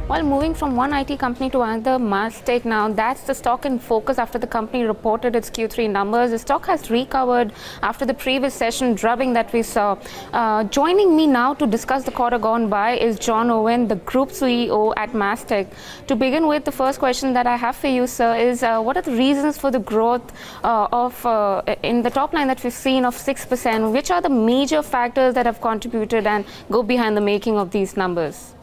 While moving from one IT company to another, Mastek now, that's the stock in focus after the company reported its Q3 numbers. The stock has recovered after the previous session drubbing that we saw. Joining me now to discuss the quarter gone by is John Owen, the Group CEO at Mastek. To begin with, the first question that I have for you, sir, is what are the reasons for the growth in the top line that we've seen of 6%? Which are the major factors that have contributed and go behind the making of these numbers?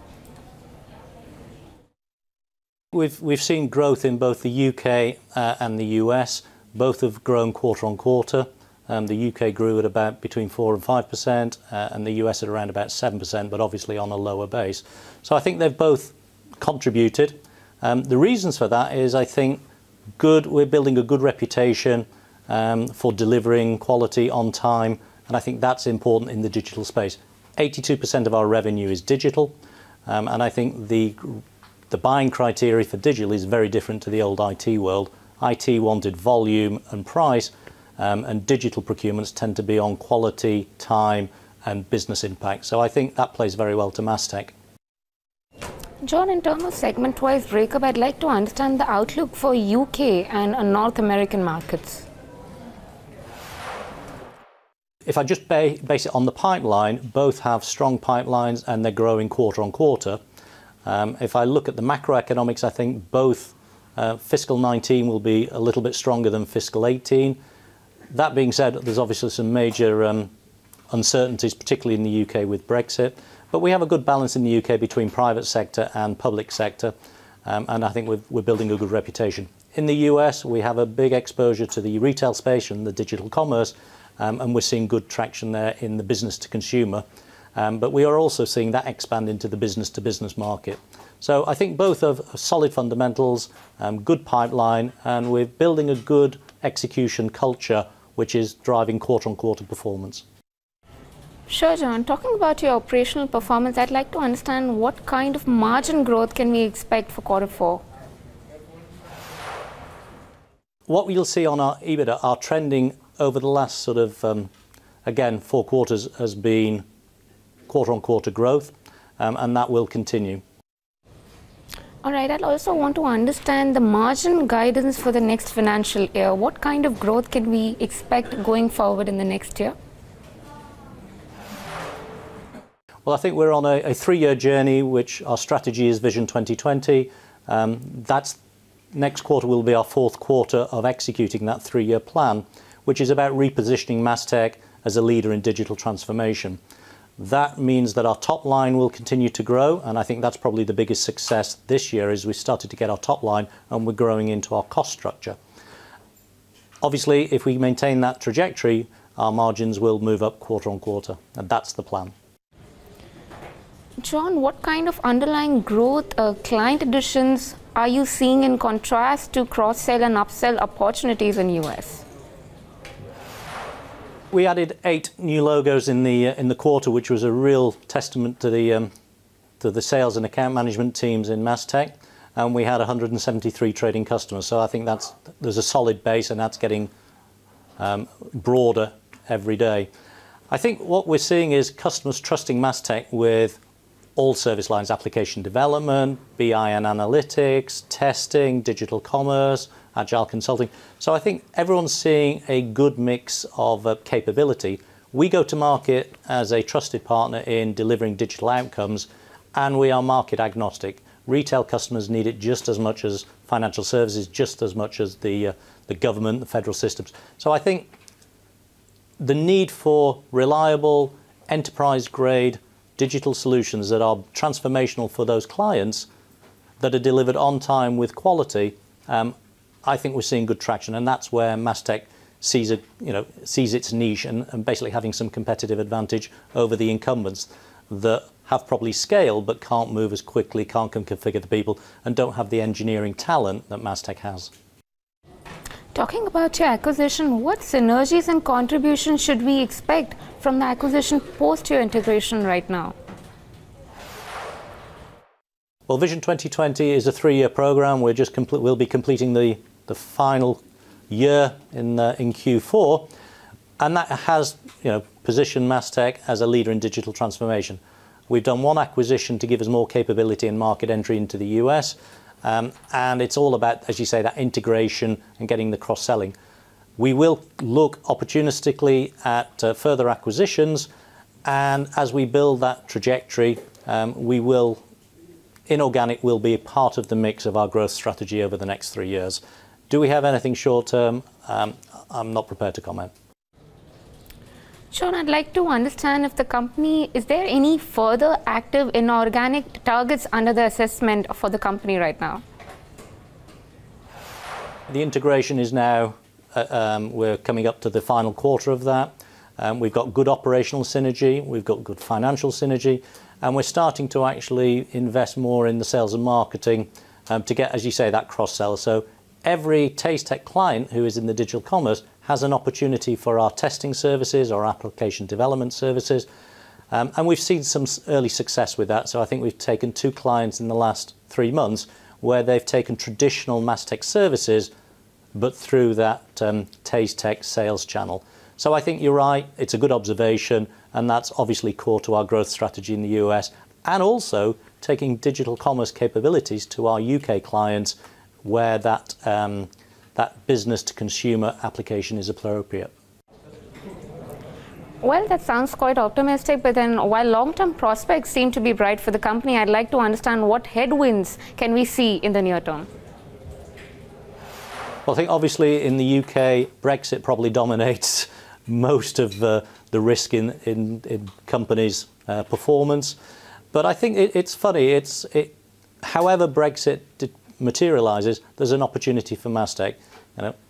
We've seen growth in both the UK and the US. Both have grown quarter on quarter. The UK grew at about between 4 and 5%, and the US at around about 7%, but obviously on a lower base. So I think they've both contributed. The reasons for that is, I think, we're building a good reputation for delivering quality on time, and I think that's important in the digital space. 82% of our revenue is digital, and I think the buying criteria for digital is very different to the old IT world. IT wanted volume and price, and digital procurements tend to be on quality, time, and business impact. So I think that plays very well to Mastek. John, in terms of segment-wise breakup, I'd like to understand the outlook for UK and North American markets. If I just base it on the pipeline, both have strong pipelines and they're growing quarter on quarter. If I look at the macroeconomics, I think both fiscal 19 will be a little bit stronger than fiscal 18. That being said, there's obviously some major uncertainties, particularly in the UK with Brexit. But we have a good balance in the UK between private sector and public sector, and I think we're building a good reputation. In the US, we have a big exposure to the retail space and the digital commerce, and we're seeing good traction there in the business to consumer. But we are also seeing that expand into the business-to-business market. So I think both have solid fundamentals, good pipeline, and we're building a good execution culture, which is driving quarter-on-quarter performance. Sure, John. Talking about your operational performance, I'd like to understand what kind of margin growth can we expect for quarter four? What we'll see on our EBITDA, our trending over the last again, 4 quarters has been quarter-on-quarter growth, and that will continue. All right, I'd also want to understand the margin guidance for the next financial year. What kind of growth can we expect going forward in the next year? Well, I think we're on a 3-year journey, which our strategy is Vision 2020. Next quarter will be our 4th quarter of executing that 3-year plan, which is about repositioning Mastek as a leader in digital transformation. That means that our top line will continue to grow, and I think that's probably the biggest success this year is we started to get our top line and we're growing into our cost structure. Obviously, if we maintain that trajectory, our margins will move up quarter on quarter, and that's the plan. John, what kind of underlying growth client additions are you seeing in contrast to cross-sell and upsell opportunities in US? We added 8 new logos in the quarter, which was a real testament to the sales and account management teams in Mastek, and we had 173 trading customers. So I think there's a solid base, and that's getting broader every day. I think what we're seeing is customers trusting Mastek with all service lines: application development, BI and analytics, testing, digital commerce, agile consulting. So I think everyone's seeing a good mix of capability. We go to market as a trusted partner in delivering digital outcomes, and we are market agnostic. Retail customers need it just as much as financial services, just as much as the government, the federal systems. So I think the need for reliable, enterprise-grade digital solutions that are transformational for those clients, that are delivered on time with quality, I think we're seeing good traction, and that's where Mastek sees its niche and basically having some competitive advantage over the incumbents that have probably scale but can't move as quickly, can't configure the people, and don't have the engineering talent that Mastek has. Talking about your acquisition, what synergies and contributions should we expect from the acquisition post your integration right now? Well, Vision 2020 is a 3-year program. We'll be completing the final year in Q4, and that has positioned Mastek as a leader in digital transformation. We've done one acquisition to give us more capability and market entry into the US. And it's all about, as you say, that integration and getting the cross-selling. We will look opportunistically at further acquisitions, and as we build that trajectory, inorganic will be a part of the mix of our growth strategy over the next 3 years. Do we have anything short-term? I'm not prepared to comment. John, I'd like to understand if the company, is there any further active inorganic targets under the assessment for the company right now? The integration is now, we're coming up to the final quarter of that. We've got good operational synergy, we've got good financial synergy, and we're starting to actually invest more in the sales and marketing to get, as you say, that cross-sell. So every Taste Tech client who is in the digital commerce has an opportunity for our testing services or application development services. And we've seen some early success with that. So I think we've taken 2 clients in the last 3 months where they've taken traditional Mastek services, but through that Taste Tech sales channel. So I think you're right, it's a good observation, and that's obviously core to our growth strategy in the US, and also taking digital commerce capabilities to our UK clients where that business-to-consumer application is appropriate. Well, that sounds quite optimistic, but then while long-term prospects seem to be bright for the company, I'd like to understand what headwinds can we see in the near term? Well, I think obviously in the UK, Brexit probably dominates most of the risk in companies' performance. But I think it's funny, however Brexit materialises, there's an opportunity for Mastek.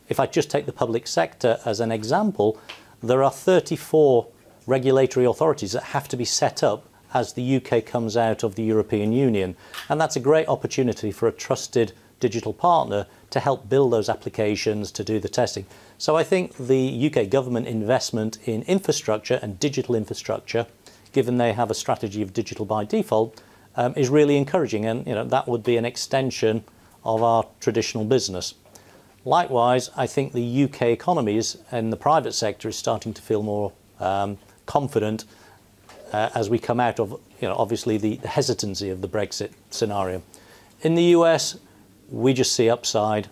If I just take the public sector as an example, there are 34 regulatory authorities that have to be set up as the UK comes out of the European Union. And that's a great opportunity for a trusted digital partner to help build those applications, to do the testing. So I think the UK government investment in infrastructure and digital infrastructure, given they have a strategy of digital by default, is really encouraging. And that would be an extension of our traditional business. Likewise, I think the UK economy and the private sector is starting to feel more confident as we come out of, obviously the hesitancy of the Brexit scenario. In the US, we just see upside.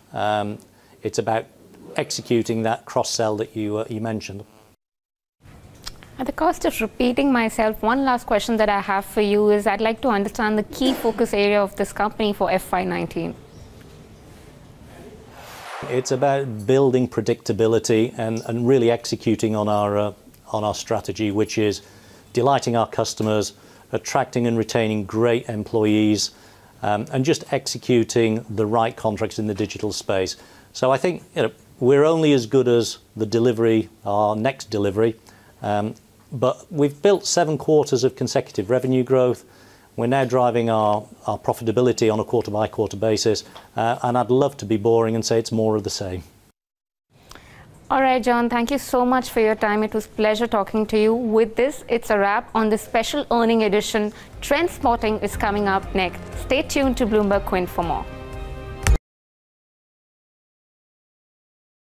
It's about executing that cross-sell that you mentioned. At the cost of repeating myself, one last question that I have for you is I'd like to understand the key focus area of this company for FY19. It's about building predictability and really executing on our strategy, which is delighting our customers, attracting and retaining great employees, and just executing the right contracts in the digital space. So I think we're only as good as the delivery, our next delivery, but we've built 7 quarters of consecutive revenue growth. We're now driving our profitability on a quarter-by-quarter basis, and I'd love to be boring and say it's more of the same. All right, John, thank you so much for your time. It was a pleasure talking to you. With this, it's a wrap on the special earning edition. Trend Spotting is coming up next. Stay tuned to Bloomberg Quint for more.